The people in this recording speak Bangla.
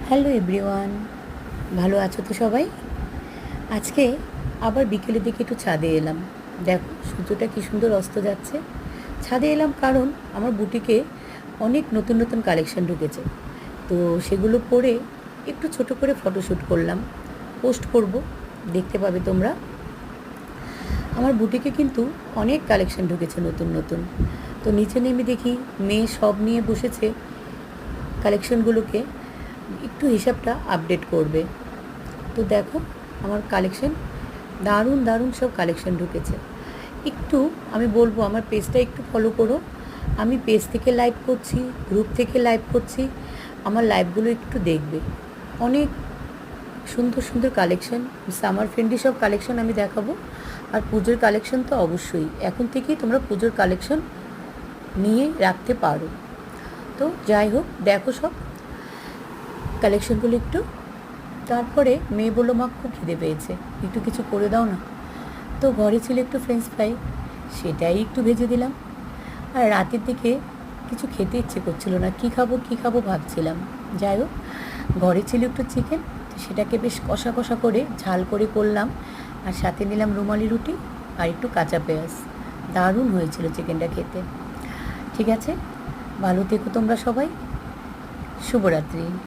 হ্যালো এভরিওয়ান, ভালো আছো তো সবাই? আজকে আবার বিকেলের দিকে একটু ছাদে এলাম। দেখো সূর্যটা কী সুন্দর অস্ত যাচ্ছে। ছাদে এলাম কারণ আমার বুটিকে অনেক নতুন নতুন কালেকশন ঢুকেছে, তো সেগুলো পরে একটু ছোট করে ফটোশ্যুট করলাম, পোস্ট করব, দেখতে পাবে তোমরা। আমার বুটিকে কিন্তু অনেক কালেকশন ঢুকেছে নতুন নতুন। তো নিচে নেমে দেখি মেয়ে সব নিয়ে বসেছে কালেকশনগুলোকে, একটু হিসাবটা আপডেট করবে। তো দেখো আমার কালেকশন, দারুণ দারুণ সব কালেকশন ঢুকেছে। একটু আমি বলবো আমার পেজটা একটু ফলো করো। আমি পেজ থেকে লাইভ করছি, গ্রুপ থেকে লাইভ করছি, আমার লাইভগুলো একটু দেখবে। অনেক সুন্দর সুন্দর কালেকশন, সামার ফ্রেন্ডলি সব কালেকশন আমি দেখাবো। আর পুজোর কালেকশন তো অবশ্যই, এখন থেকেই তোমরা পুজোর কালেকশন নিয়ে রাখতে পারো। তো যাই হোক, দেখো সব কালেকশনগুলো একটু। তারপরে মেয়ে বললো, মা খুব খিদে পেয়েছে, একটু কিছু করে দাও না। তো ঘরে ছিল একটু ফ্রেঞ্চ ফ্রাই, সেটাই একটু ভেজে দিলাম। আর রাতের দিকে কিছু খেতে ইচ্ছে করছিল না, কী খাবো ভাবছিলাম। যাই হোক, ঘরে ছিল একটু চিকেন, তো সেটাকে বেশ কষা কষা করে ঝাল করে করলাম। আর সাথে নিলাম রুমালি রুটি আর একটু কাঁচা পেঁয়াজ। দারুণ হয়েছিল চিকেনটা খেতে। ঠিক আছে, ভালো থেকো তোমরা সবাই। শুভরাত্রি।